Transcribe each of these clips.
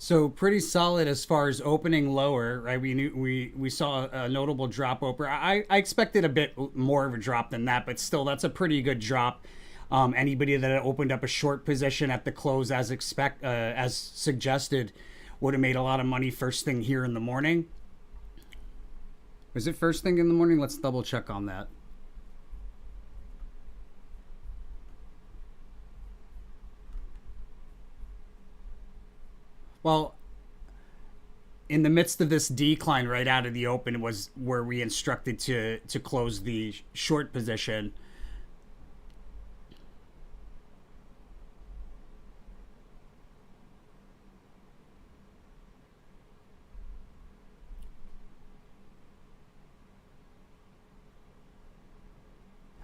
So pretty solid as far as opening lower, right? We saw a notable drop over. I expected a bit more of a drop than that, but still, that's a pretty good drop. Anybody that opened up a short position at the close, as suggested, would have made a lot of money first thing here in the morning. Was it first thing in the morning? Let's double check on that. Well, in the midst of this decline right out of the open was where we instructed to close the short position.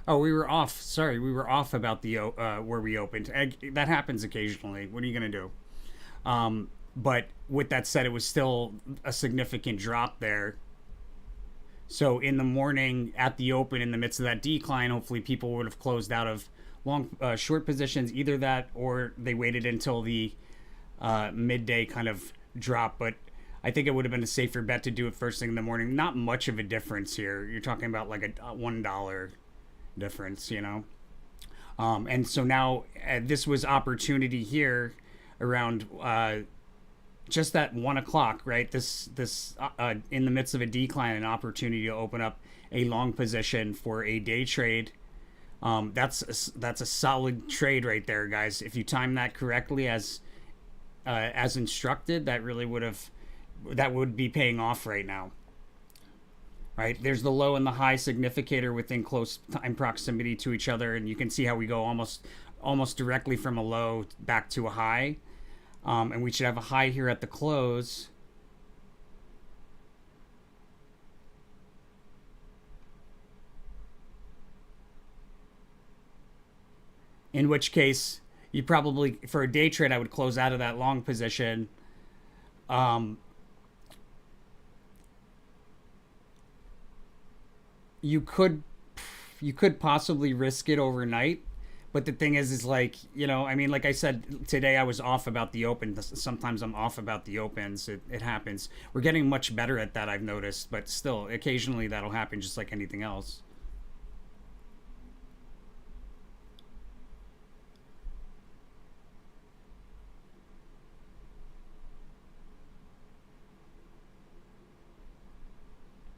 Oh, we were off. Sorry, we were off about the where we opened. That happens occasionally. What are you gonna do? But with that said, it was still a significant drop there. So in the morning at the open, in the midst of that decline, hopefully people would have closed out of short positions. Either that, or they waited until the midday kind of drop. But I think it would have been a safer bet to do it first thing in the morning. Not much of a difference here. You're talking about like a $1 difference, you know. And so now this was opportunity here around just at 1 o'clock, right? This in the midst of a decline, an opportunity to open up a long position for a day trade. That's a solid trade right there, guys. If you time that correctly as instructed, that would be paying off right now. Right, there's the low and the high significator within close time proximity to each other, and you can see how we go almost directly from a low back to a high. And we should have a high here at the close. In which case, you probably, for a day trade, I would close out of that long position. Um, you could you could possibly risk it overnight. But the thing is like, I mean, like I said, today I was off about the open. Sometimes I'm off about the opens. It happens. We're getting much better at that, I've noticed. But still, occasionally that'll happen just like anything else.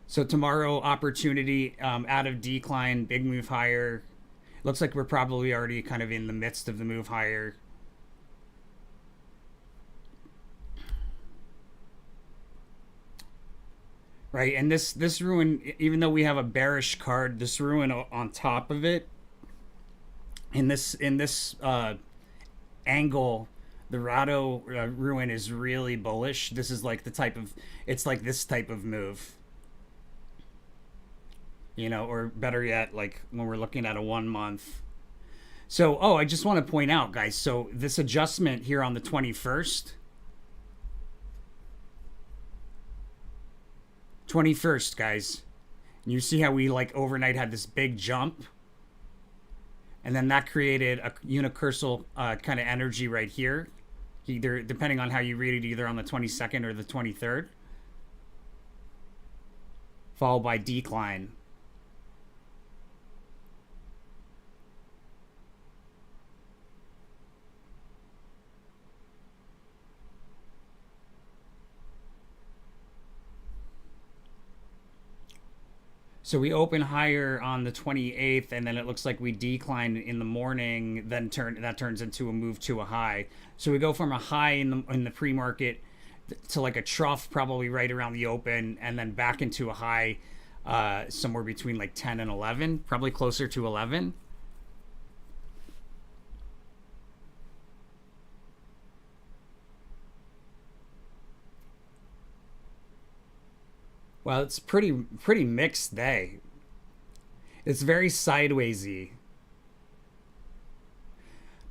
So tomorrow, opportunity out of decline, big move higher. Looks like we're probably already kind of in the midst of the move higher. Right, and this ruin, even though we have a bearish card, this ruin on top of it, in this angle, the Rado ruin is really bullish. This is like it's like this type of move, or better yet, like when we're looking at a 1 month. So, I just want to point out, guys. So this adjustment here on the 21st, guys. You see how we like overnight had this big jump, and then that created a unicursal kind of energy right here. Either depending on how you read it, either on the 22nd or the 23rd, followed by decline. So we open higher on the 28th, and then it looks like we decline in the morning. Then that turns into a move to a high. So we go from a high in the pre-market to like a trough, probably right around the open, and then back into a high somewhere between like 10 and 11, probably closer to 11. Well, it's pretty mixed day. It's very sidewaysy.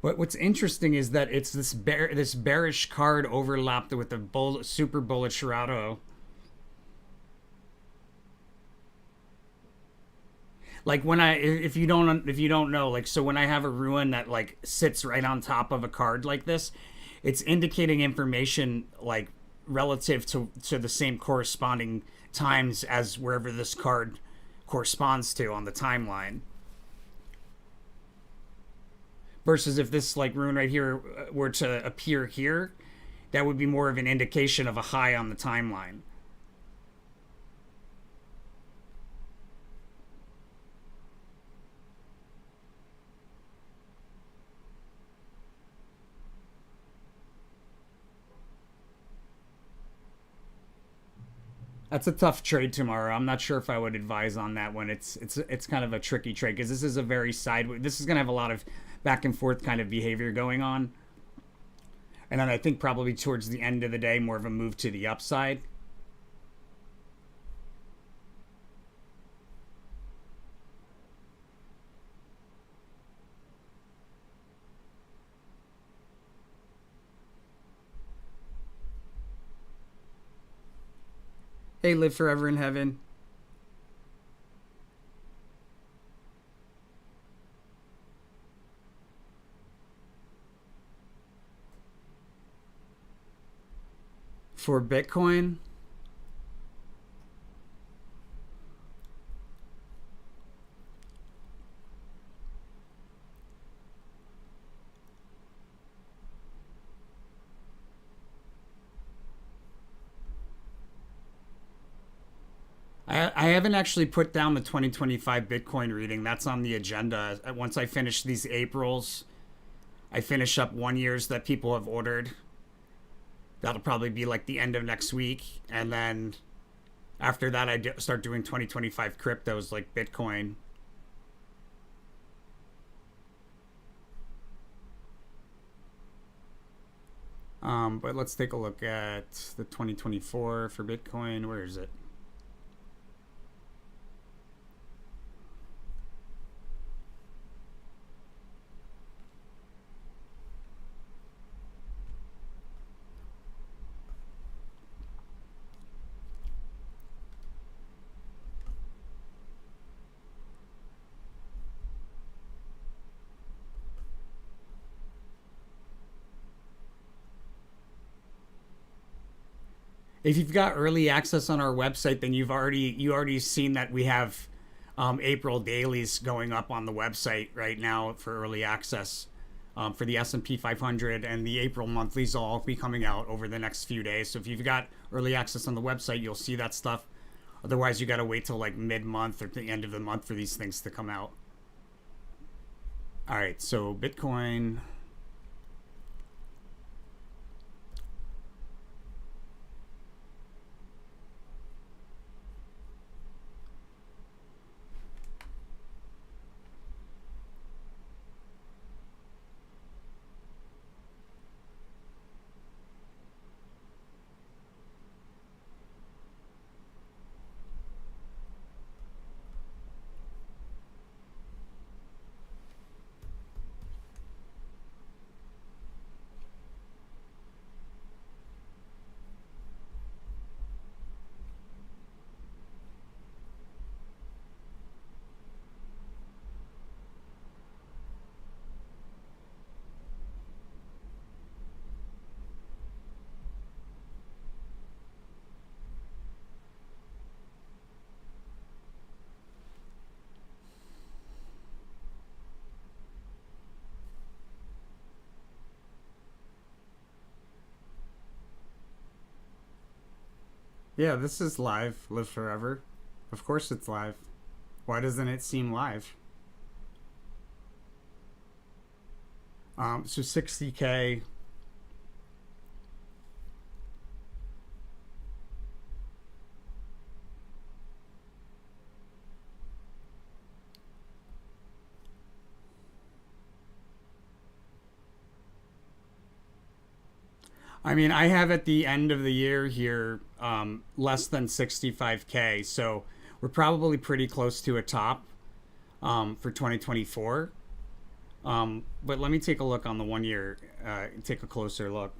But what's interesting is that it's this bearish card overlapped with the super bullish Rado. Like when if you don't know, like, so when I have a ruin that like sits right on top of a card like this, it's indicating information like relative to the same corresponding times as wherever this card corresponds to on the timeline. Versus if this like rune right here were to appear here, that would be more of an indication of a high on the timeline. That's a tough trade tomorrow. I'm not sure if I would advise on that one. It's kind of a tricky trade because this is a very sideways. This is going to have a lot of back and forth kind of behavior going on, and then I think probably towards the end of the day, more of a move to the upside. Hey, live forever in heaven. For Bitcoin, I haven't actually put down the 2025 Bitcoin reading. That's on the agenda. Once I finish these Aprils, I finish up 1 years that people have ordered. That'll probably be like the end of next week. And then after that, start doing 2025 cryptos like Bitcoin. But let's take a look at the 2024 for Bitcoin. Where is it? If you've got early access on our website, then you already seen that we have April dailies going up on the website right now for early access for the S&P 500, and the April monthlies will all be coming out over the next few days. So if you've got early access on the website, you'll see that stuff. Otherwise, you got to wait till like mid-month or the end of the month for these things to come out. All right, so Bitcoin. Yeah, this is live. Live forever. Of course it's live. Why doesn't it seem live? So 60K. I mean, I have at the end of the year here less than 65K. So we're probably pretty close to a top for 2024. But let me take a look on the 1 year, take a closer look.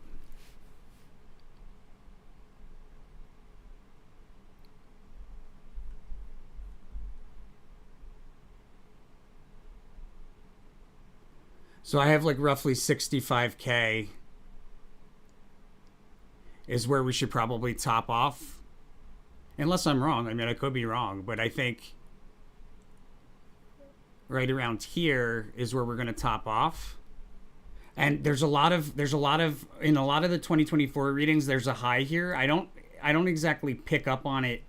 So I have like roughly 65K is where we should probably top off. Unless I'm wrong. I mean, I could be wrong, but I think right around here is where we're going to top off. And there's a lot of in a lot of the 2024 readings there's a high here. I don't exactly pick up on it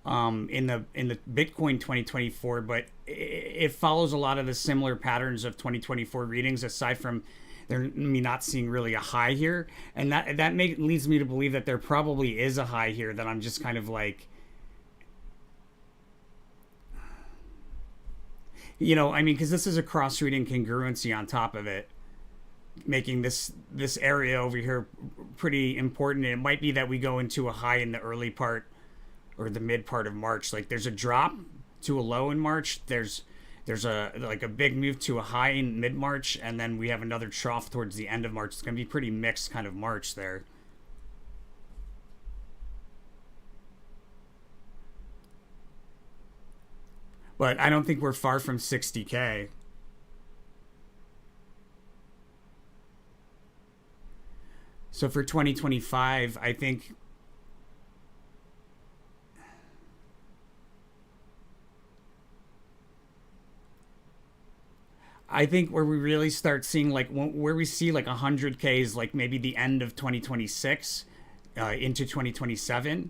in the Bitcoin 2024, but it follows a lot of the similar patterns of 2024 readings aside from me not seeing really a high here, and leads me to believe that there probably is a high here that I'm just kind of like, I mean, because this is a cross reading congruency on top of it, making this area over here pretty important. It might be that we go into a high in the early part or the mid part of March. Like there's a drop to a low in March. There's a like a big move to a high in mid March, and then we have another trough towards the end of March. It's gonna be pretty mixed kind of March there. But I don't think we're far from 60K. So for 2025, I think where we really start seeing like where we see like 100K is like maybe the end of 2026 into 2027.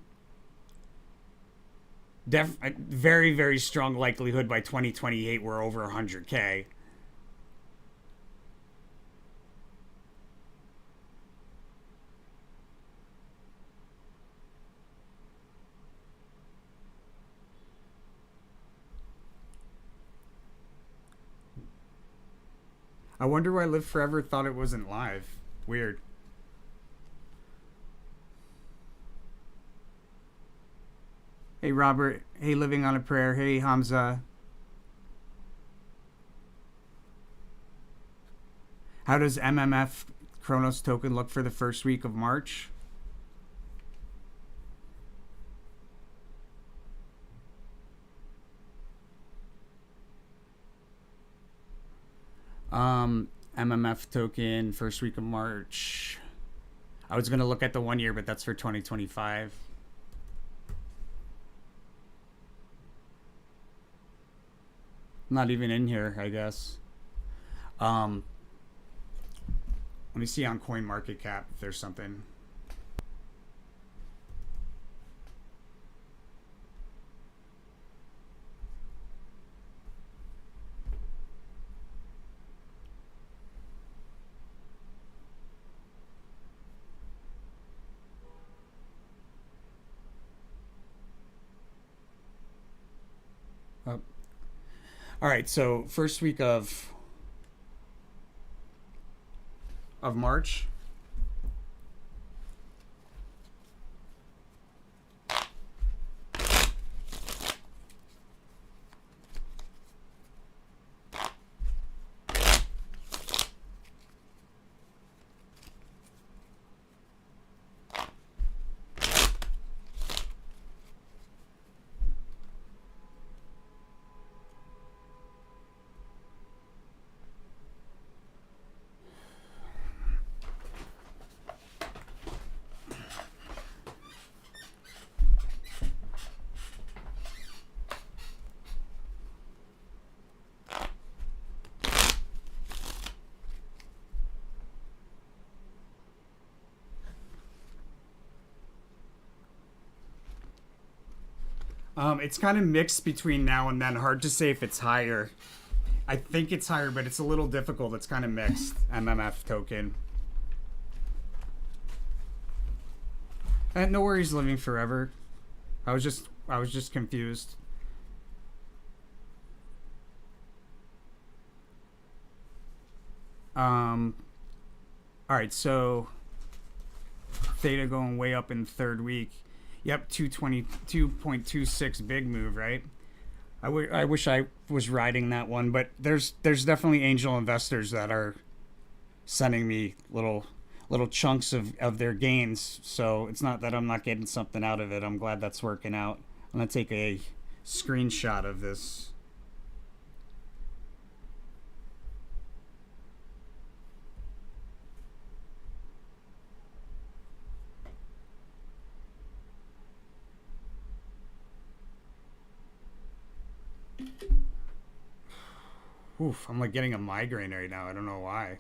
Very, very strong likelihood by 2028 we're over 100K. I wonder why Live Forever thought it wasn't live. Weird. Hey Robert. Hey Living on a Prayer. Hey Hamza. How does MMF Kronos token look for the first week of March? MMF token first week of March. I was gonna look at the 1 year, but that's for 2025. Not even in here, I guess. Um, Let me see on Coin Market Cap if there's something. Oh. All right, so first week of March. It's kind of mixed between now and then. Hard to say if it's higher. I think it's higher, but it's a little difficult. It's kind of mixed. MMF token. And no worries, Living Forever. I was just confused. Um, all right, so Theta going way up in third week. Yep, 222.26 big move, right? I wish I was riding that one, but there's definitely angel investors that are sending me little chunks of their gains. So it's not that I'm not getting something out of it. I'm glad that's working out. I'm gonna take a screenshot of this. Oof, I'm like getting a migraine right now. I don't know why.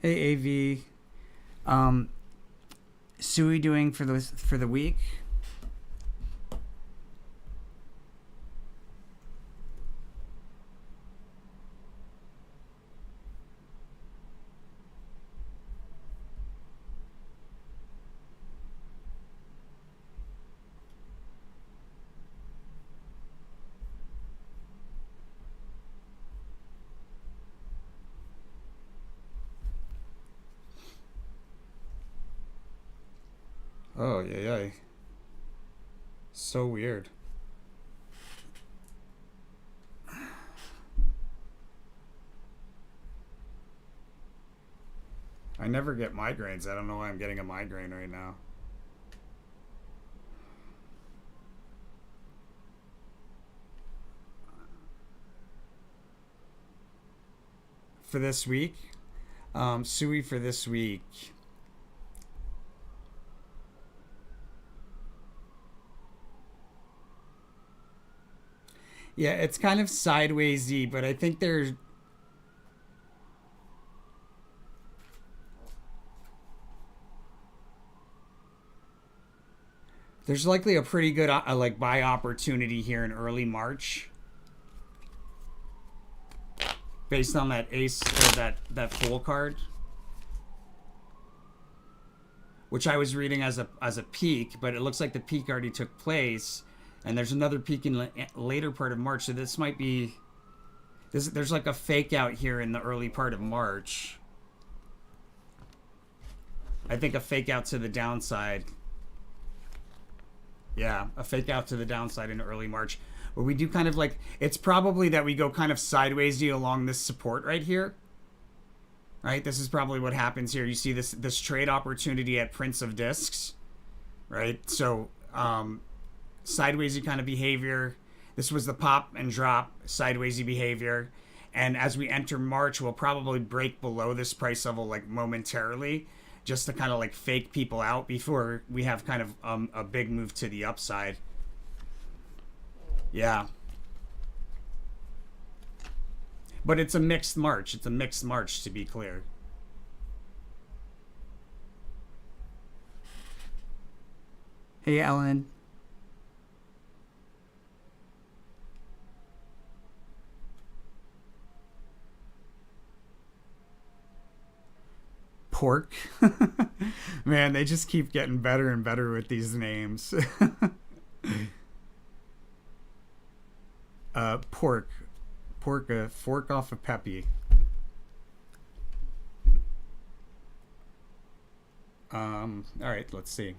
Hey, AV. Um, Sui doing for the week? Oh, yeah, yeah. So weird. I never get migraines. I don't know why I'm getting a migraine right now. For this week, Sui for this week. Yeah, it's kind of sidewaysy, but I think there's likely a pretty good like buy opportunity here in early March, based on that ace or that fool card, which I was reading as a peak, but it looks like the peak already took place, and there's another peak in later part of March. So this might be there's like a fake out here in the early part of March. I think a fake out to the downside. Yeah, a fake out to the downside in early March, where we do kind of like, it's probably that we go kind of sidewaysy along this support right here. Right, this is probably what happens here. You see this trade opportunity at Prince of Discs, right? So sidewaysy kind of behavior. This was the pop and drop sidewaysy behavior, and as we enter March, we'll probably break below this price level like momentarily, just to kind of like fake people out before we have kind of a big move to the upside. Yeah, but it's a mixed March. It's a mixed March, to be clear. Hey, Ellen. Pork. Man, they just keep getting better and better with these names. Pork. Pork, a fork off of Peppy. All right, let's see.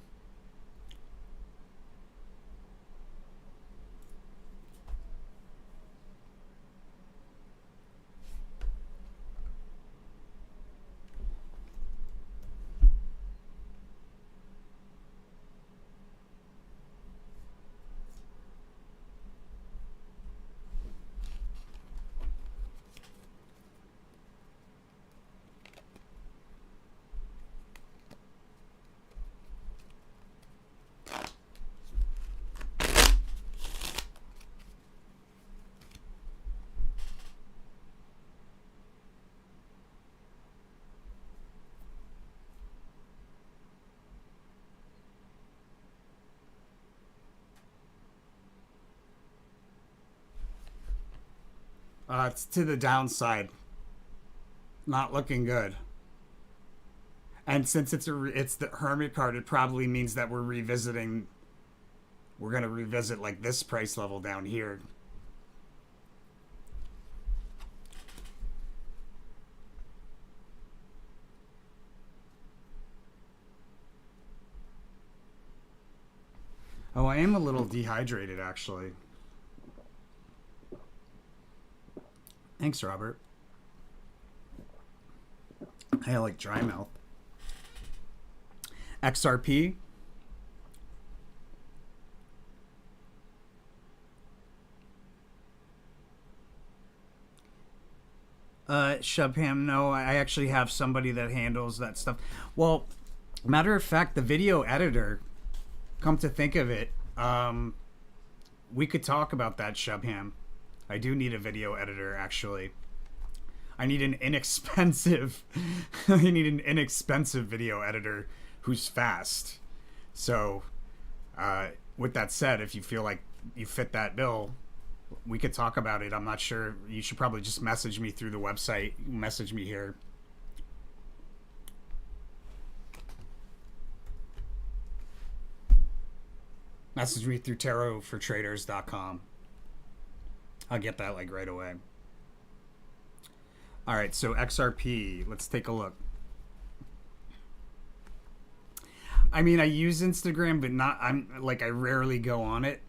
It's to the downside. Not looking good. And since it's the Hermit card, it probably means that we're revisiting. We're gonna revisit like this price level down here. Oh, I am a little dehydrated actually. Thanks, Robert. I like dry mouth. XRP. Shubham, no, I actually have somebody that handles that stuff. Well, matter of fact, the video editor, come to think of it, we could talk about that, Shubham. I do need a video editor, actually. I need an inexpensive I need an inexpensive video editor who's fast. So, with that said, if you feel like you fit that bill, we could talk about it. I'm not sure. You should probably just message me through the website. Message me here. Message me through tarotfortraders.com. I'll get that like right away. All right, so XRP, let's take a look. I mean, I use Instagram, but not. I rarely go on it.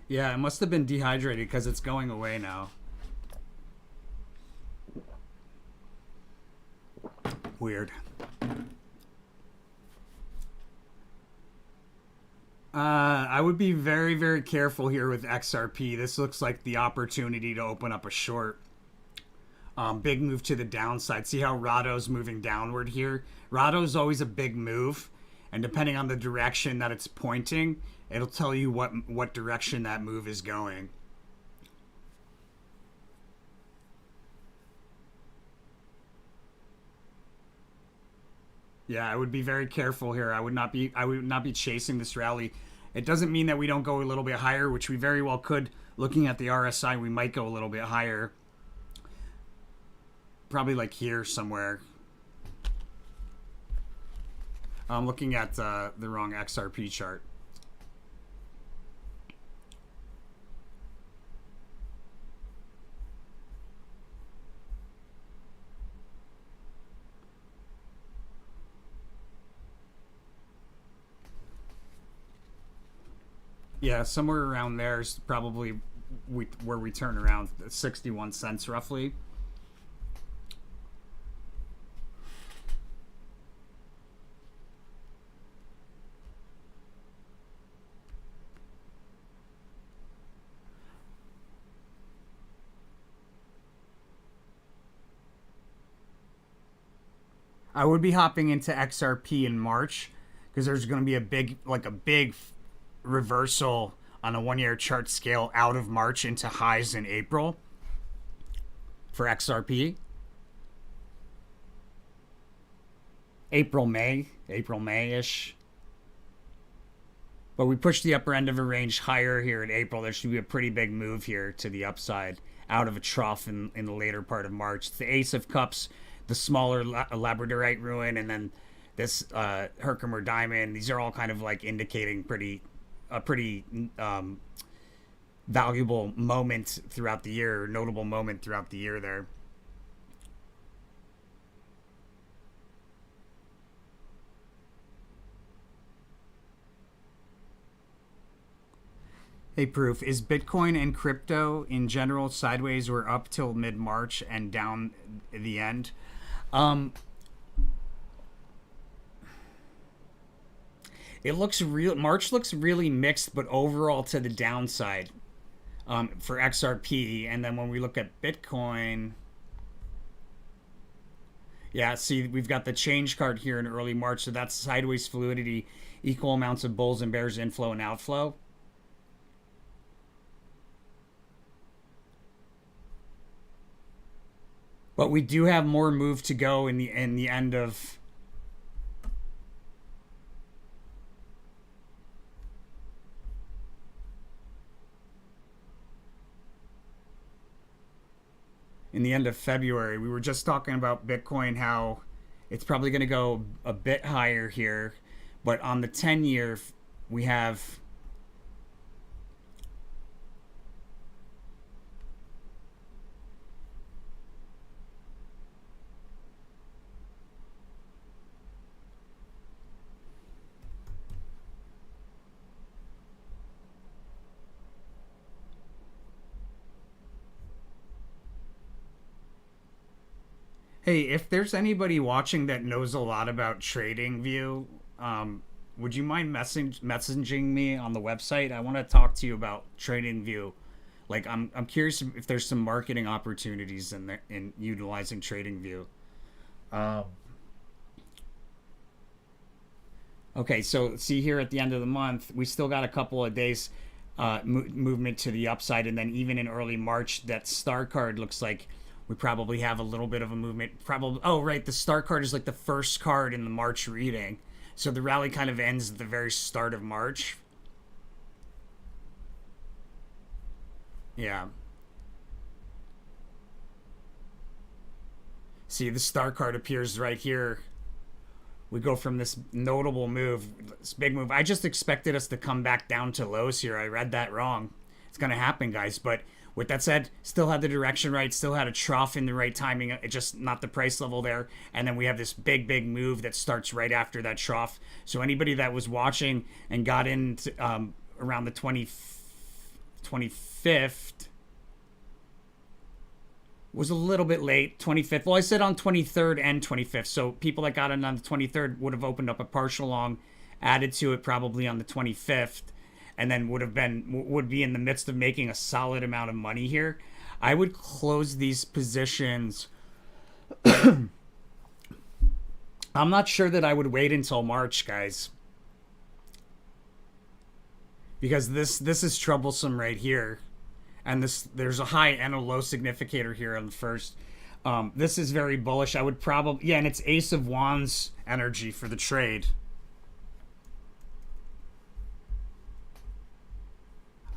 Yeah, it must have been dehydrated because it's going away now. Weird. I would be very, very careful here with XRP. This looks like the opportunity to open up a short. Big move to the downside. See how Rado's moving downward here? Rado's always a big move, and depending on the direction that it's pointing, it'll tell you what direction that move is going. Yeah, I would be very careful here. I would not be chasing this rally. It doesn't mean that we don't go a little bit higher, which we very well could. Looking at the RSI, we might go a little bit higher. Probably like here somewhere. I'm looking at the wrong XRP chart. Yeah, somewhere around there is probably where we turn around 61 cents roughly. I would be hopping into XRP in March because there's going to be a big reversal on a 1 year chart scale out of March into highs in April for XRP. April May ish. But we pushed the upper end of a range higher here in April. There should be a pretty big move here to the upside out of a trough in the later part of March. It's the Ace of Cups, the smaller Labradorite ruin, and then this Herkimer diamond. These are all kind of like indicating a pretty valuable moment throughout the year, notable moment throughout the year there. Hey, Proof. Is Bitcoin and crypto in general sideways or up till mid March and down the end? Um, it looks real. March looks really mixed, but overall to the downside for XRP. And then when we look at Bitcoin, yeah, see, we've got the change card here in early March. So that's sideways fluidity, equal amounts of bulls and bears inflow and outflow. But we do have more move to go in the end of February. We were just talking about Bitcoin, how it's probably going to go a bit higher here, but on the 10 year we have Hey, if there's anybody watching that knows a lot about TradingView, would you mind messaging me on the website? I want to talk to you about TradingView. Like, I'm curious if there's some marketing opportunities in there in utilizing TradingView. Um, okay, so see here at the end of the month, we still got a couple of days movement to the upside, and then even in early March, that star card looks like we probably have a little bit of a movement. Probably, oh right, the star card is like the first card in the March reading, so the rally kind of ends at the very start of March. Yeah. See, the star card appears right here. We go from this notable move, this big move. I just expected us to come back down to lows here. I read that wrong. It's going to happen, guys. But with that said, still had the direction right, still had a trough in the right timing, just not the price level there. And then we have this big, big move that starts right after that trough. So anybody that was watching and got in around the 25th was a little bit late, 25th. Well, I said on 23rd and 25th. So people that got in on the 23rd would have opened up a partial long, added to it probably on the 25th, and then would be in the midst of making a solid amount of money here. I would close these positions. I'm not sure that I would wait until March, guys, because this is troublesome right here. And this there's a high and a low significator here on the first. This is very bullish. I would probably, yeah, and it's Ace of Wands energy for the trade.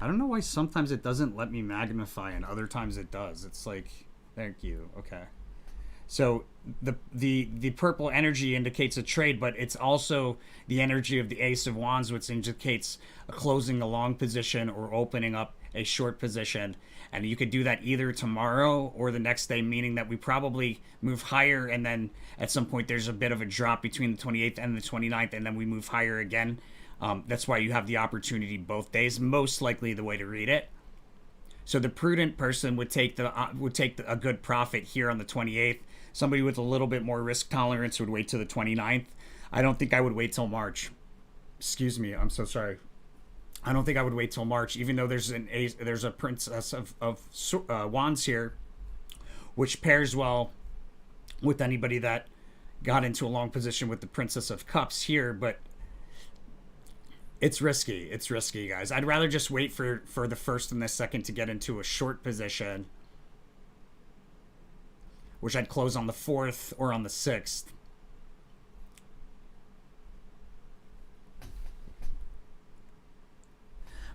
I don't know why sometimes it doesn't let me magnify and other times it does. It's like, thank you. Okay. So the purple energy indicates a trade, but it's also the energy of the Ace of Wands, which indicates a closing a long position or opening up a short position. And you could do that either tomorrow or the next day, meaning that we probably move higher and then at some point there's a bit of a drop between the 28th and the 29th, and then we move higher again. That's why you have the opportunity both days, most likely the way to read it. So the prudent person would take a good profit here on the 28th. Somebody with a little bit more risk tolerance would wait till the 29th. I don't think I would wait till March. Excuse me, I'm so sorry. I don't think I would wait till March, even though there's a princess of wands here, which pairs well with anybody that got into a long position with the princess of cups here. But it's risky. It's risky, guys. I'd rather just wait for the first and the second to get into a short position, which I'd close on the 4th or on the 6th.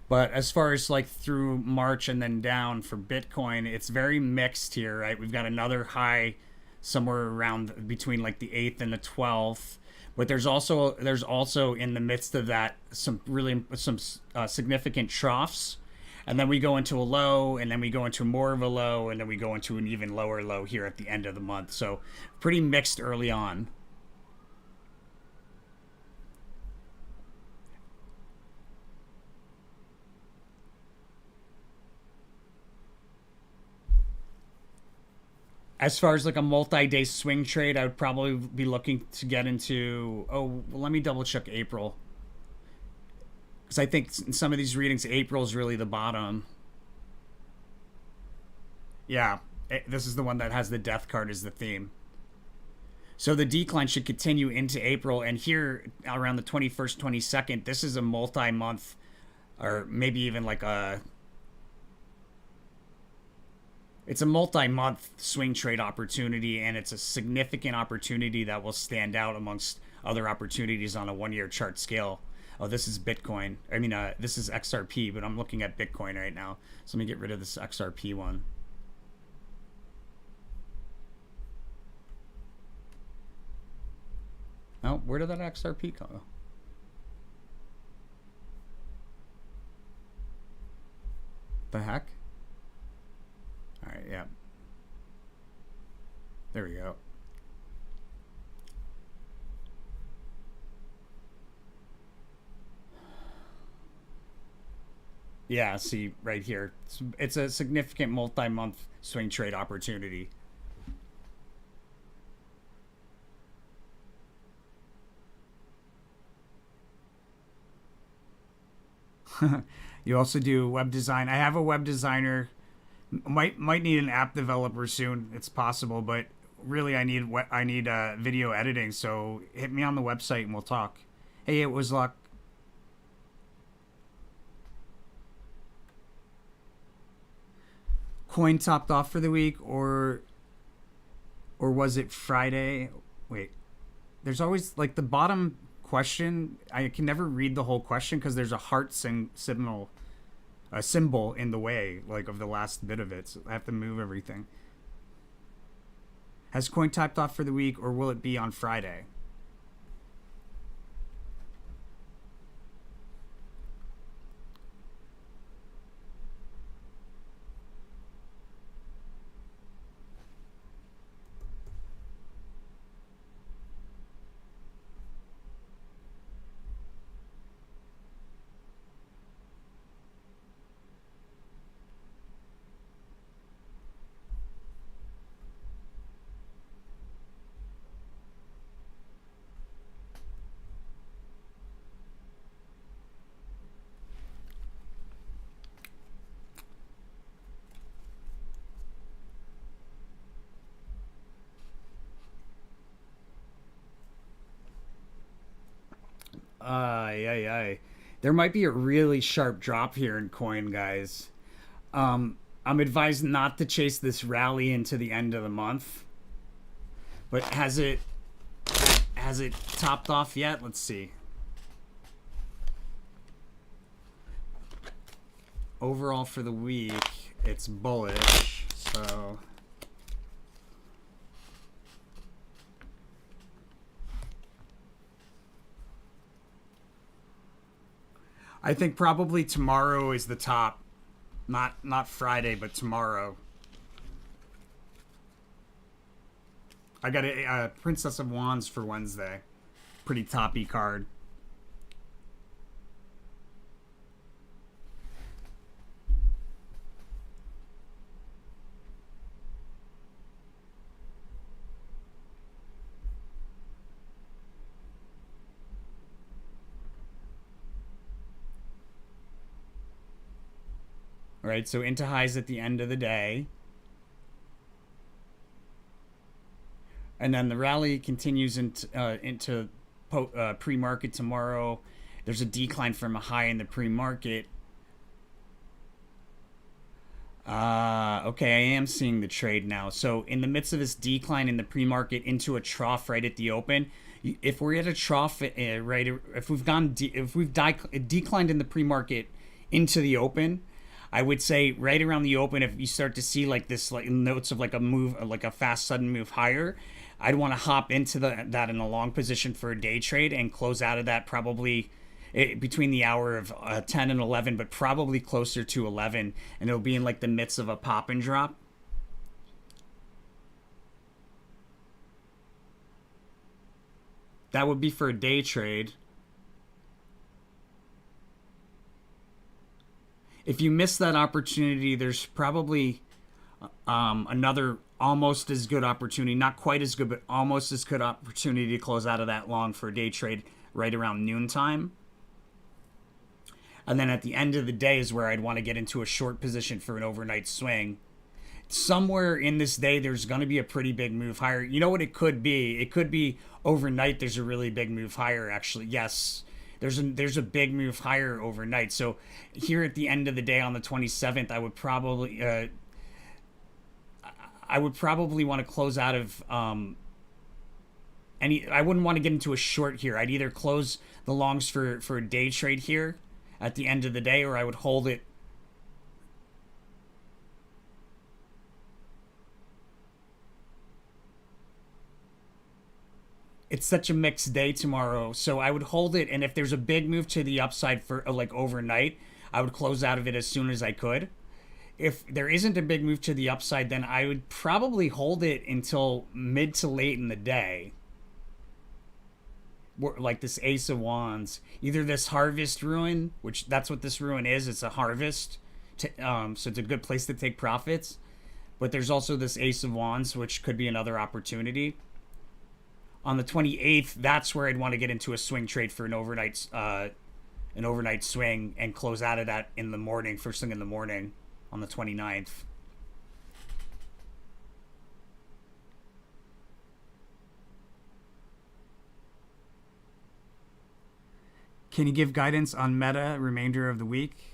But as far as like through March and then down for Bitcoin, it's very mixed here, right? We've got another high somewhere around between like the 8th and the 12th. But there's also in the midst of that some significant troughs, and then we go into a low, and then we go into more of a low, and then we go into an even lower low here at the end of the month. So pretty mixed early on. As far as like a multi-day swing trade, I would probably be looking to get into. Oh, well, let me double check April, because I think in some of these readings, April is really the bottom. Yeah, this is the one that has the death card as the theme. So the decline should continue into April, and here around the 21st, 22nd, this is a multi-month, or maybe even like it's a multi-month swing trade opportunity, and it's a significant opportunity that will stand out amongst other opportunities on a one-year chart scale. Oh, this is Bitcoin. I mean, this is XRP, but I'm looking at Bitcoin right now. So let me get rid of this XRP one. Oh, where did that XRP go? The heck? All right, yeah. There we go. Yeah, see right here. It's a significant multi-month swing trade opportunity. You also do web design. I have a web designer. Might need an app developer soon. It's possible, but really I need video editing. So hit me on the website and we'll talk. Hey, it was luck. Coin topped off for the week, or was it Friday? Wait, there's always like the bottom question. I can never read the whole question because there's a heart symbol, a symbol in the way, like of the last bit of it. So I have to move everything. Has coin topped off for the week, or will it be on Friday? Ay, ay, ay. There might be a really sharp drop here in coin, guys. I'm advised not to chase this rally into the end of the month. But has it topped off yet? Let's see. Overall for the week, it's bullish. So I think probably tomorrow is the top. Not Friday, but tomorrow. I got a Princess of Wands for Wednesday. Pretty toppy card. All right, so into highs at the end of the day. And then the rally continues into pre-market tomorrow. There's a decline from a high in the pre-market. Okay, I am seeing the trade now. So in the midst of this decline in the pre-market into a trough right at the open, if we're at a trough, right, if we've declined in the pre-market into the open, I would say right around the open, if you start to see like this, like notes of like a move, like a fast sudden move higher, I'd want to hop into that in a long position for a day trade and close out of that probably between the hour of 10 and 11, but probably closer to 11, and it'll be in like the midst of a pop and drop. That would be for a day trade. If you miss that opportunity, there's probably another almost as good opportunity, not quite as good, but almost as good opportunity to close out of that long for a day trade right around noontime. And then at the end of the day is where I'd want to get into a short position for an overnight swing. Somewhere in this day, there's going to be a pretty big move higher. You know what it could be? It could be overnight. There's a really big move higher, actually. Yes, there's a big move higher overnight. So here at the end of the day on the 27th, I would probably want to close out of I wouldn't want to get into a short here. I'd either close the longs for a day trade here at the end of the day, or I would hold it. It's such a mixed day tomorrow, so I would hold it, and if there's a big move to the upside for like overnight, I would close out of it as soon as I could. If there isn't a big move to the upside, then I would probably hold it until mid to late in the day. Like this Ace of Wands, either this harvest ruin, which that's what this ruin is. It's a harvest, so it's a good place to take profits. But there's also this Ace of Wands, which could be another opportunity. On the 28th, that's where I'd want to get into a swing trade for an overnight an overnight swing and close out of that in the morning, first thing in the morning on the 29th. Can you give guidance on Meta remainder of the week?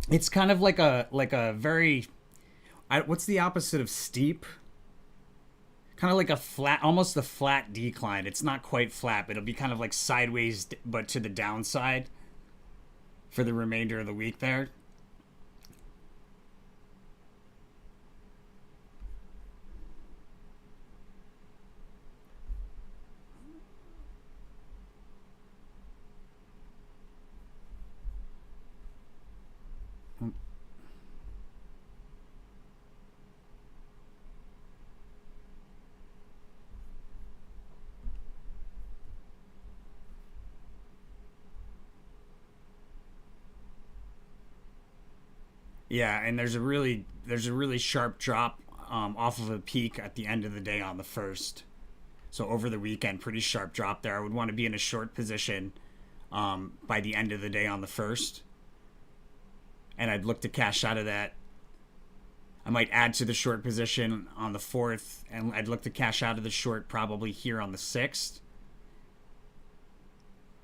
It's kind of like a very what's the opposite of steep? Kind of like a flat, almost a flat decline. It's not quite flat, but it'll be kind of like sideways, but to the downside for the remainder of the week there. Yeah, and there's a really sharp drop off of a peak at the end of the day on the first. So over the weekend, pretty sharp drop there. I would want to be in a short position by the end of the day on the first, and I'd look to cash out of that. I might add to the short position on the fourth, and I'd look to cash out of the short probably here on the sixth.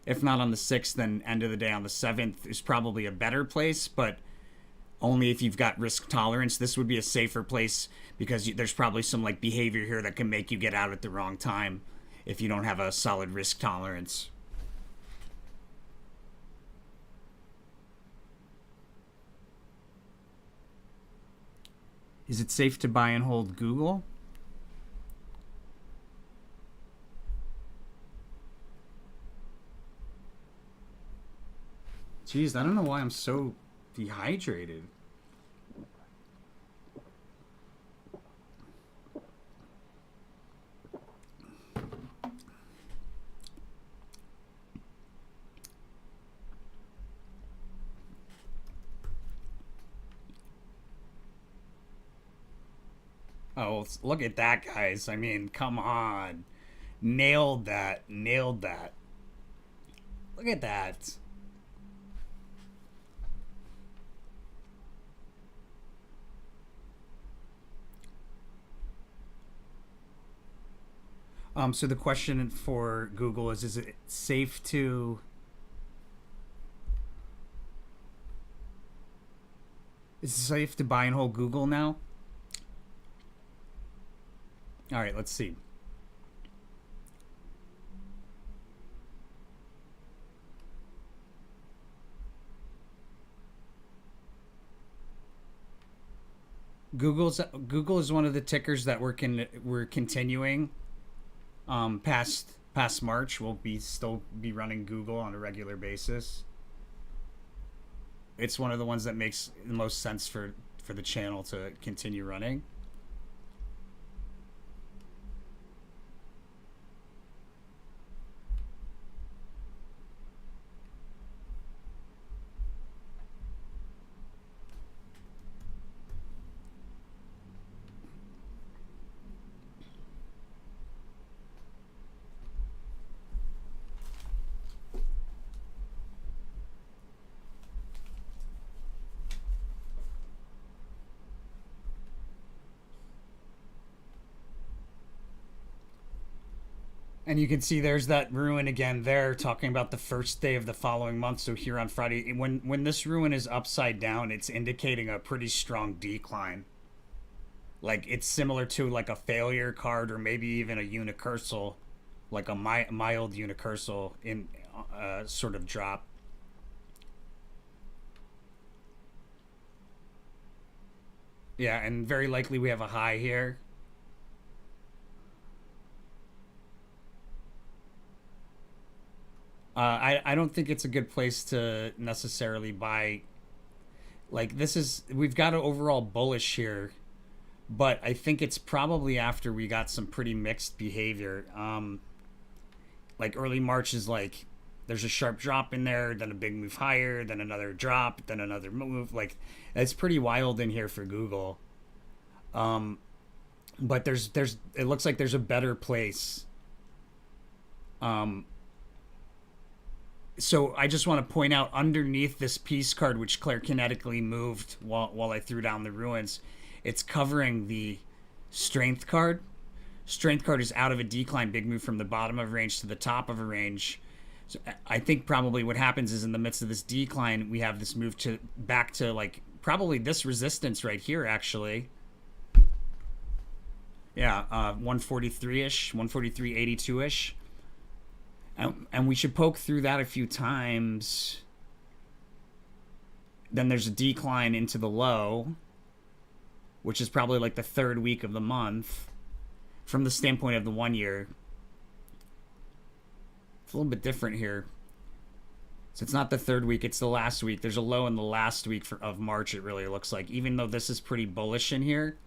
If not on the sixth, then end of the day on the seventh is probably a better place, but only if you've got risk tolerance. This would be a safer place because there's probably some like behavior here that can make you get out at the wrong time if you don't have a solid risk tolerance. Is it safe to buy and hold Google? Jeez, I don't know why I'm so dehydrated. Oh, look at that, guys. I mean, come on. Nailed that. Nailed that. Look at that. So the question for Google is it safe to is it safe to buy and hold Google now? All right, let's see. Google is one of the tickers that we're continuing past March. We'll be still be running Google on a regular basis. It's one of the ones that makes the most sense for the channel to continue running. And you can see there's that ruin again there, talking about the first day of the following month. So here on Friday, when this ruin is upside down, it's indicating a pretty strong decline. Like it's similar to like a failure card or maybe even a unicursal, like a mild unicursal in sort of drop. Yeah, and very likely we have a high here. I don't think it's a good place to necessarily buy. Like this is we've got an overall bullish here, but I think it's probably after we got some pretty mixed behavior. Like early March is like there's a sharp drop in there, then a big move higher, then another drop, then another move. Like it's pretty wild in here for Google. Um, but there's it looks like there's a better place. Um, so I just want to point out underneath this piece card, which Claire kinetically moved while I threw down the ruins, it's covering the strength card. Strength card is out of a decline, big move from the bottom of a range to the top of a range. So I think probably what happens is in the midst of this decline, we have this move to back to like probably this resistance right here, actually. Yeah, 143 ish, 143.82 ish. And we should poke through that a few times. Then there's a decline into the low, which is probably like the third week of the month from the standpoint of the 1 year. It's a little bit different here. So it's not the third week, it's the last week. There's a low in the last week of March, it really looks like. Even though this is pretty bullish in here,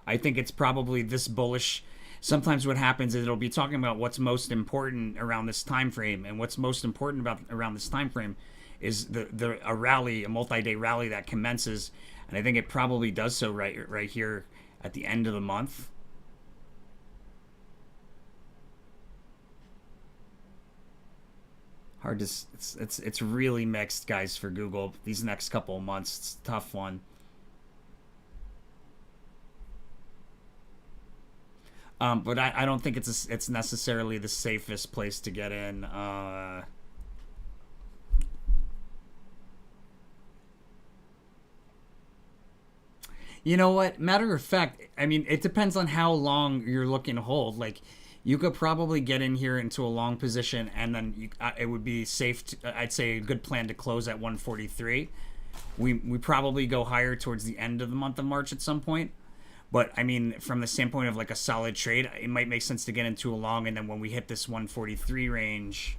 I think it's probably this bullish. Sometimes what happens is it'll be talking about what's most important around this time frame, and what's most important about around this time frame is the a rally, a multi-day rally that commences, and I think it probably does so right here at the end of the month. Hard to it's really mixed, guys, for Google these next couple of months. It's a tough one. But I don't think it's necessarily the safest place to get in. You know what? Matter of fact, I mean, it depends on how long you're looking to hold. Like, you could probably get in here into a long position, and then it would be safe. I'd say a good plan to close at 143. We probably go higher towards the end of the month of March at some point. But I mean, from the standpoint of like a solid trade, it might make sense to get into a long, and then when we hit this 143 range,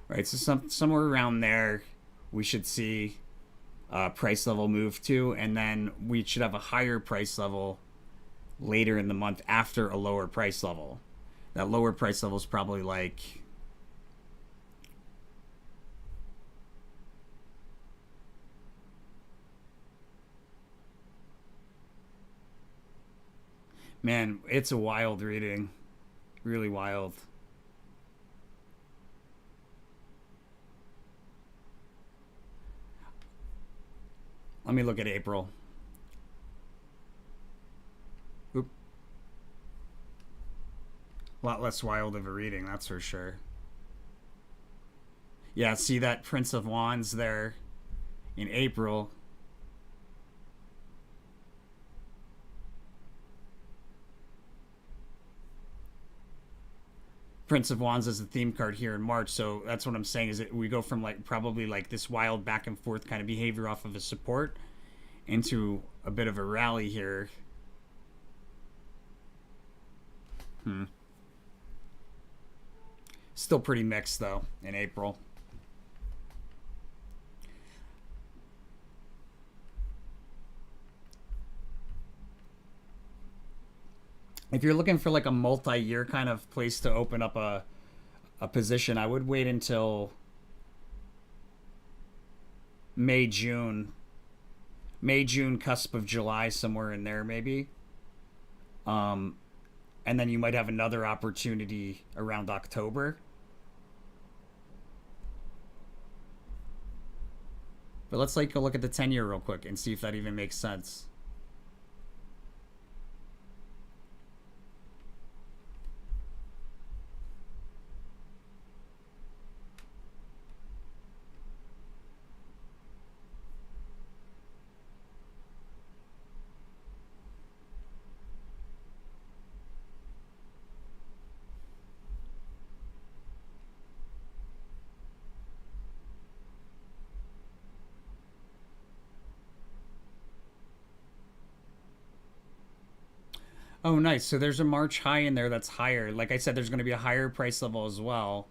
right? So somewhere around there, we should see price level move to, and then we should have a higher price level later in the month after a lower price level. That lower price level is probably like, man, it's a wild reading, really wild. Let me look at April. Oop. A lot less wild of a reading, that's for sure. Yeah, see that Prince of Wands there in April. Prince of Wands as the theme card here in March. So that's what I'm saying is that we go from like probably like this wild back and forth kind of behavior off of a support into a bit of a rally here. Still pretty mixed though in April. If you're looking for like a multi-year kind of place to open up a position, I would wait until May, June. May, June, cusp of July, somewhere in there maybe. Um, and then you might have another opportunity around October. But let's like go look at the 10-year real quick and see if that even makes sense. Oh, nice. So there's a March high in there that's higher. Like I said, there's going to be a higher price level as well.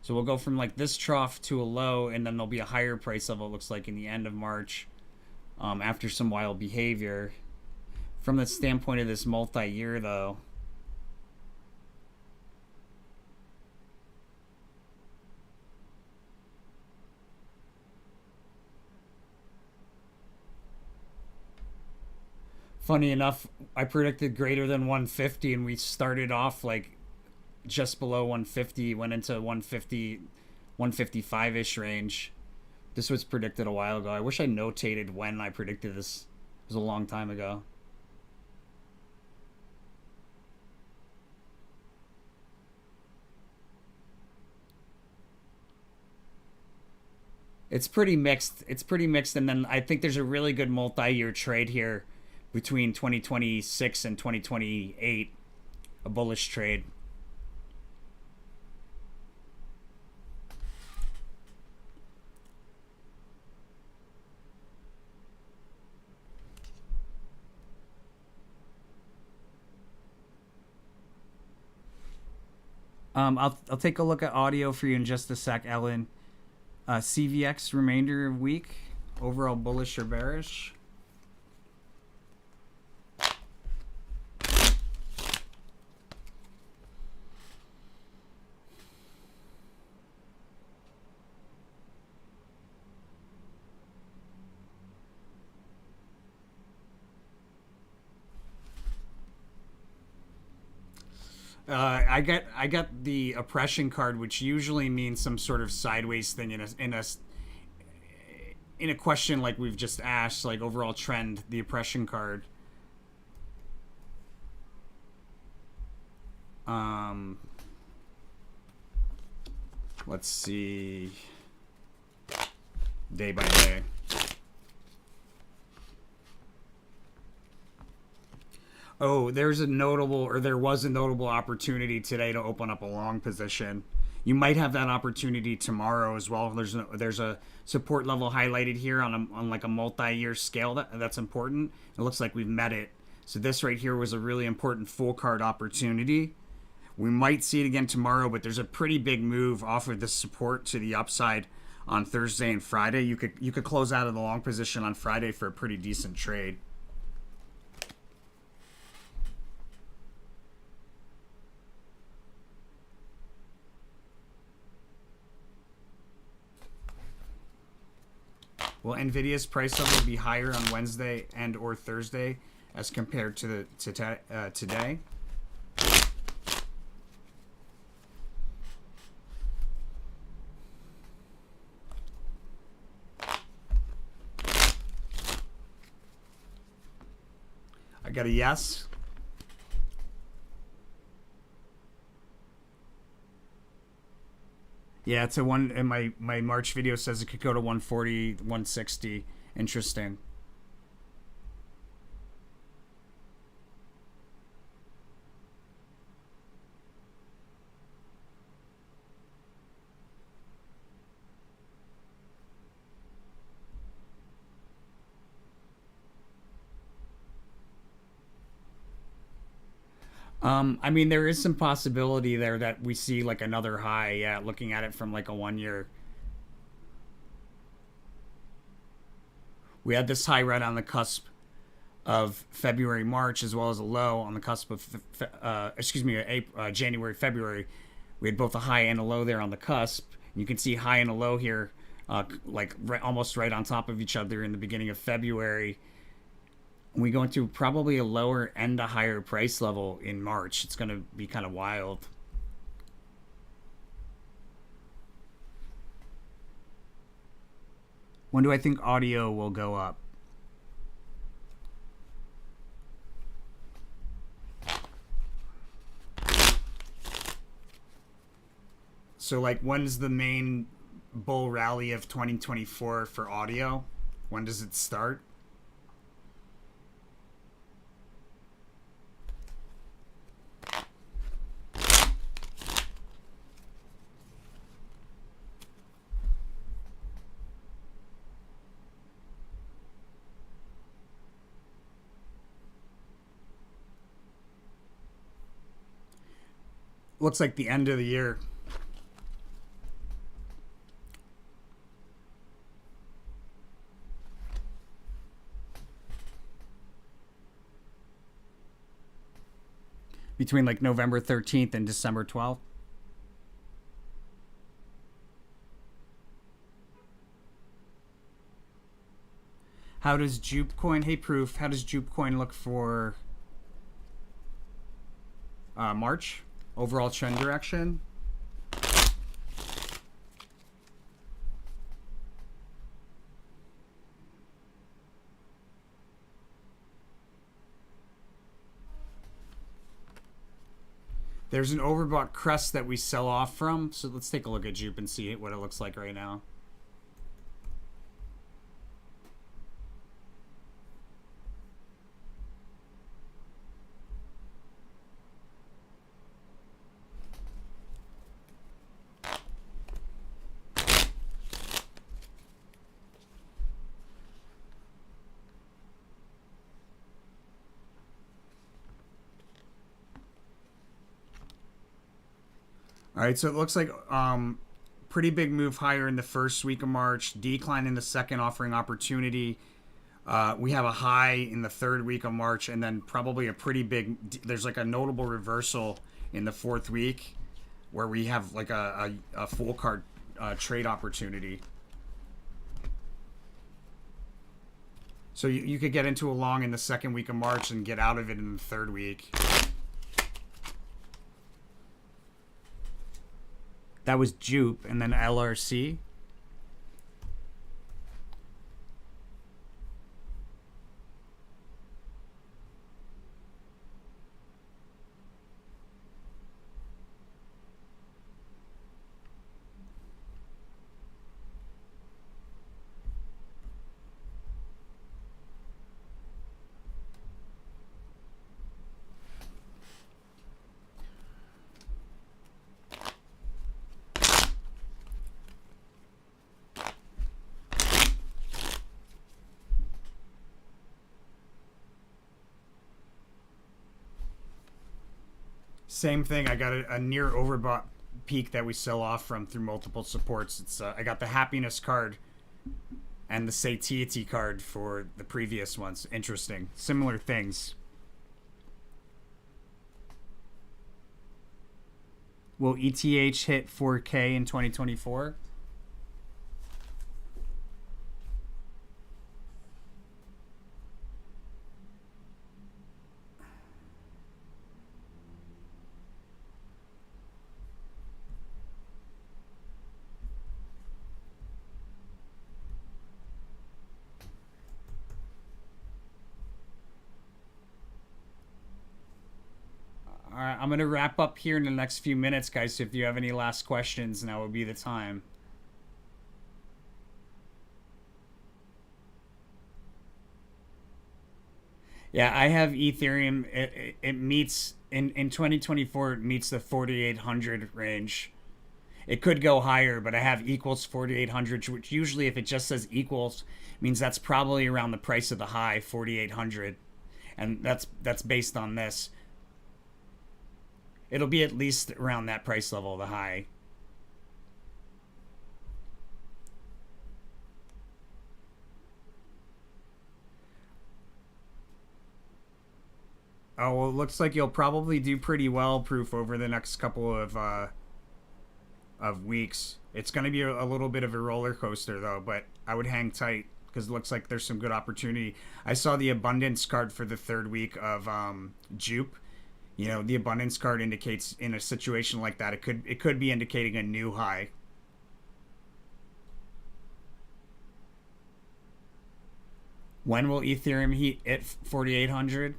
So we'll go from like this trough to a low, and then there'll be a higher price level, it looks like, in the end of March after some wild behavior. From the standpoint of this multi year, though, funny enough, I predicted greater than 150, and we started off like just below 150, went into 150, 155 ish range. This was predicted a while ago. I wish I notated when I predicted this. It was a long time ago. It's pretty mixed. It's pretty mixed, and then I think there's a really good multi-year trade here between 2026 and 2028, a bullish trade. I'll take a look at audio for you in just a sec, Ellen. CVX remainder of week, overall bullish or bearish? I got the oppression card, which usually means some sort of sideways thing in a question like we've just asked, like overall trend. The oppression card. Um, let's see. Day by day. Oh, there was a notable opportunity today to open up a long position. You might have that opportunity tomorrow as well. There's a support level highlighted here on like a multi-year scale that's important. It looks like we've met it. So this right here was a really important full card opportunity. We might see it again tomorrow, but there's a pretty big move off of this support to the upside on Thursday and Friday. You could close out of the long position on Friday for a pretty decent trade. Will Nvidia's price level be higher on Wednesday and or Thursday as compared to today? I got a yes. Yeah, it's a one. And my March video says it could go to 140, 160. Interesting. I mean, there is some possibility there that we see like another high. Yeah, looking at it from like a 1 year, we had this high right on the cusp of February, March, as well as a low on the cusp of, January, February. We had both a high and a low there on the cusp. You can see high and a low here, like almost right on top of each other in the beginning of February. We go into probably a lower and a higher price level in March. It's going to be kind of wild. When do I think audio will go up? So, like, when's the main bull rally of 2024 for audio? When does it start? Looks like the end of the year. Between like November 13th and December 12th. How does Jupecoin? Hey, Proof. How does Jupecoin look for March? Overall trend direction. There's an overbought crest that we sell off from. So let's take a look at Jupe and see what it looks like right now. All right, so it looks like pretty big move higher in the first week of March, decline in the second, offering opportunity. We have a high in the third week of March, and then probably a pretty big. There's like a notable reversal in the fourth week, where we have like a full card trade opportunity. So you could get into a long in the second week of March and get out of it in the third week. That was Jupe, and then LRC. Same thing. I got a near overbought peak that we sell off from through multiple supports. It's I got the happiness card and the satiety card for the previous ones. Interesting. Similar things. Will ETH hit 4K in 2024? All right, I'm going to wrap up here in the next few minutes, guys. So if you have any last questions, now would be the time. Yeah, I have Ethereum. It meets in 2024. It meets the 4,800 range. It could go higher, but I have equals 4,800, which usually, if it just says equals, means that's probably around the price of the high 4,800, and that's based on this. It'll be at least around that price level, the high. Oh, well, it looks like you'll probably do pretty well, Proof, over the next couple of weeks. It's going to be a little bit of a roller coaster, though, but I would hang tight because it looks like there's some good opportunity. I saw the abundance card for the third week of Jupe. You know, the abundance card indicates in a situation like that, it could be indicating a new high. When will Ethereum hit 4,800?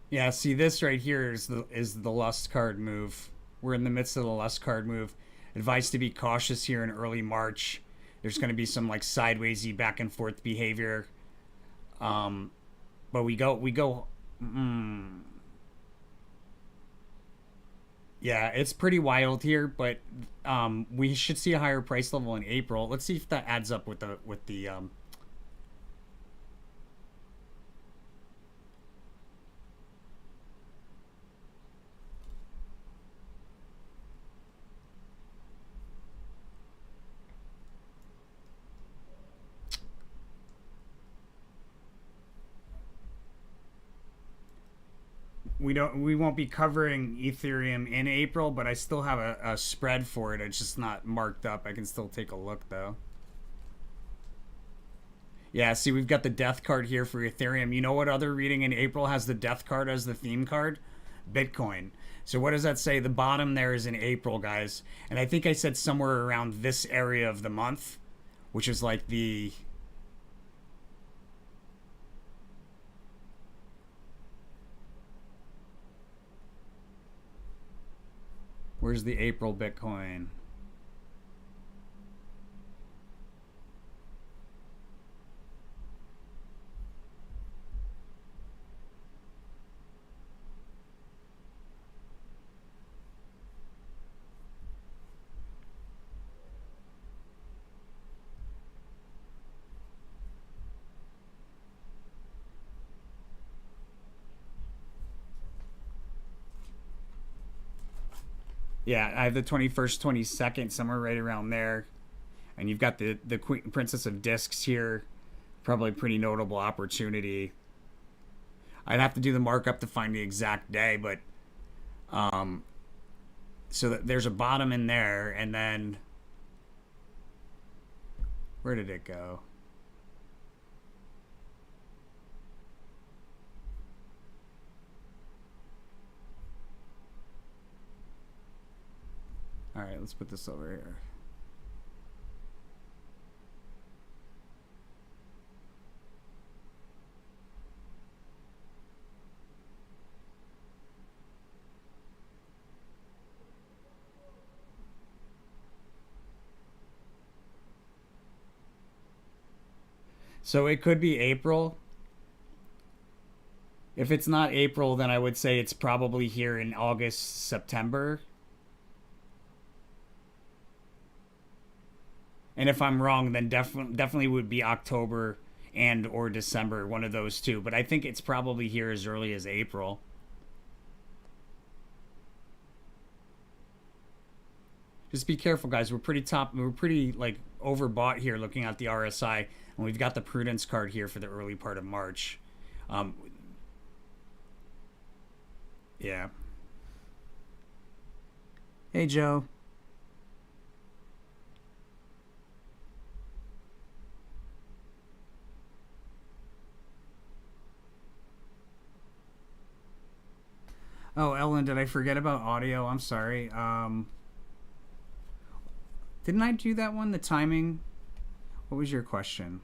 Yeah, see this right here is the lust card move. We're in the midst of the lust card move. Advice to be cautious here in early March. There's going to be some like sidewaysy back and forth behavior. Um, but we go. Mm, yeah, it's pretty wild here, but we should see a higher price level in April. Let's see if that adds up with the. We won't be covering Ethereum in April, but I still have a spread for it. It's just not marked up. I can still take a look though. Yeah, see, we've got the death card here for Ethereum. You know what other reading in April has the death card as the theme card? Bitcoin. So what does that say? The bottom there is in April, guys. And I think I said somewhere around this area of the month, which is like the. Where's the April Bitcoin? Yeah, I have the 21st, 22nd, somewhere right around there. And you've got the Queen, Princess of Discs here. Probably a pretty notable opportunity. I'd have to do the markup to find the exact day, but so that there's a bottom in there, and then where did it go? All right, let's put this over here. So it could be April. If it's not April, then I would say it's probably here in August, September. And if I'm wrong, then definitely would be October and or December, one of those two. But I think it's probably here as early as April. Just be careful, guys. We're pretty top. We're pretty like overbought here, looking at the RSI, and we've got the prudence card here for the early part of March. Um, yeah. Hey, Joe. Oh, Ellen, did I forget about audio? I'm sorry. Didn't I do that one? The timing. What was your question?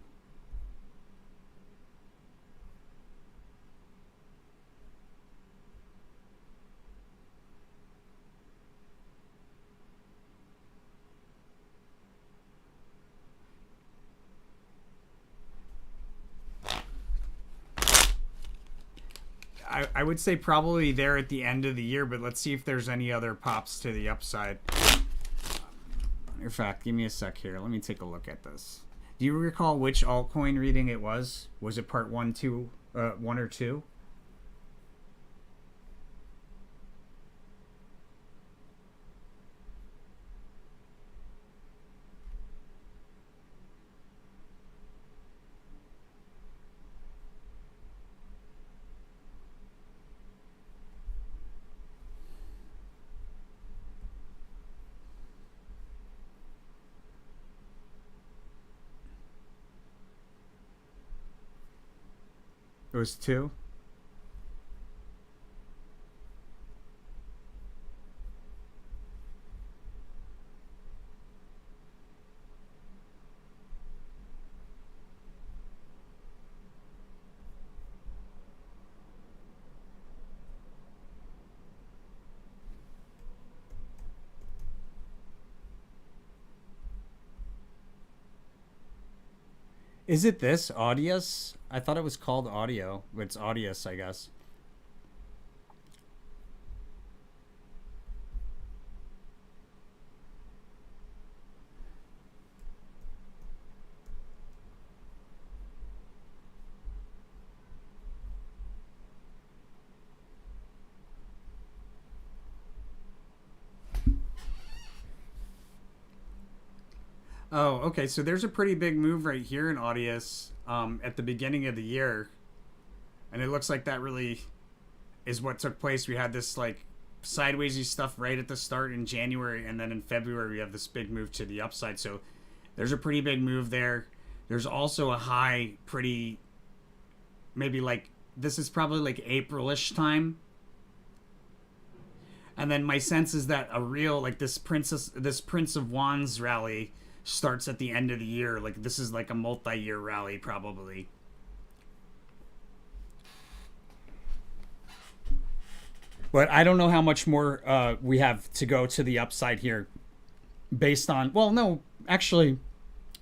I would say probably there at the end of the year, but let's see if there's any other pops to the upside. In fact, give me a sec here. Let me take a look at this. Do you recall which altcoin reading it was? Was it part 1, 2, 1 or 2? It was 2. Is it this Audius? I thought it was called Audio, but it's Audius, I guess. Oh, okay. So there's a pretty big move right here in Audius at the beginning of the year, and it looks like that really is what took place. We had this like sidewaysy stuff right at the start in January, and then in February we have this big move to the upside. So there's a pretty big move there. There's also a high, pretty maybe like this is probably like April-ish time. And then my sense is that a real like this Prince of Wands rally starts at the end of the year. Like this is like a multi-year rally probably. But I don't know how much more we have to go to the upside here based on, well, no, actually,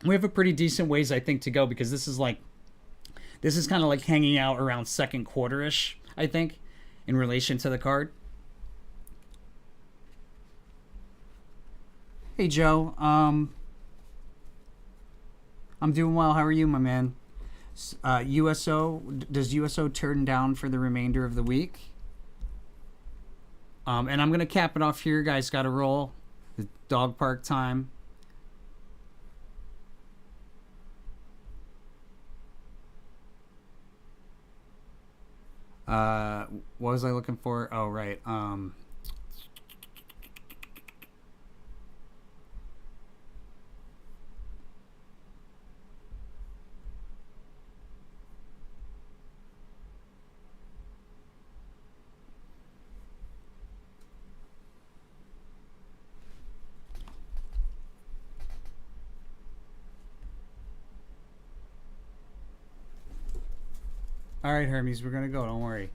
we have a pretty decent ways, I think, to go because this is kind of like hanging out around second quarter-ish, I think, in relation to the card. Hey, Joe. I'm doing well. How are you, my man? USO, does USO turn down for the remainder of the week? And I'm going to cap it off here. Guys, got to roll. The dog park time. What was I looking for? Oh, right. All right, Hermes, we're going to go. Don't worry.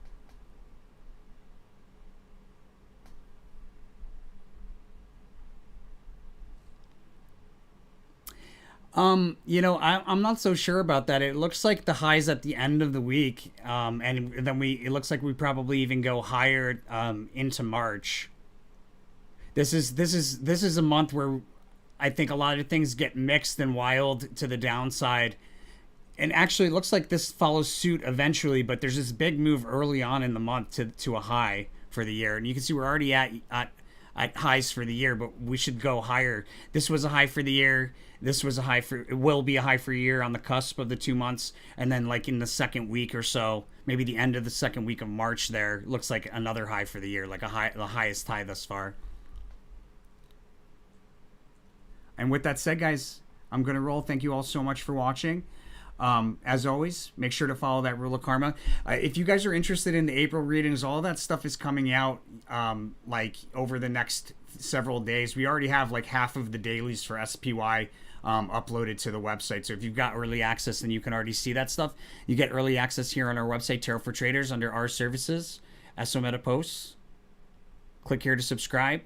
I'm not so sure about that. It looks like the highs at the end of the week, and then it looks like we probably even go higher into March. This is a month where I think a lot of things get mixed and wild to the downside. And actually, it looks like this follows suit eventually, but there's this big move early on in the month to a high for the year, and you can see we're already at highs for the year, but we should go higher. This was a high for the year. This was a high for, it will be a high for a year on the cusp of the 2 months. And then like in the second week or so, maybe the end of the second week of March there, looks like another high for the year, like the highest high thus far. And with that said, guys, I'm going to roll. Thank you all so much for watching. As always, make sure to follow that rule of karma. If you guys are interested in the April readings, all that stuff is coming out like over the next several days. We already have like half of the dailies for SPY uploaded to the website. So if you've got early access, then you can already see that stuff. You get early access here on our website, Tarot for Traders, under our services, SO Meta Posts. Click here to subscribe.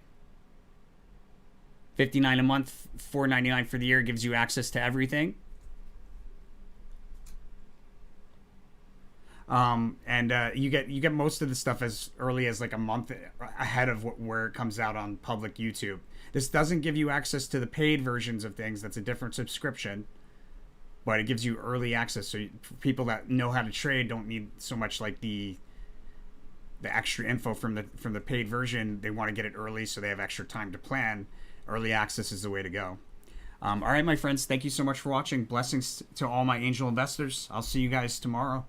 $59 a month, $4.99 for the year gives you access to everything. And you get most of the stuff as early as like a month ahead of where it comes out on public YouTube. This doesn't give you access to the paid versions of things. That's a different subscription, but it gives you early access. So people that know how to trade don't need so much like the extra info from the paid version. They want to get it early so they have extra time to plan. Early access is the way to go. All right, my friends, thank you so much for watching. Blessings to all my angel investors. I'll see you guys tomorrow.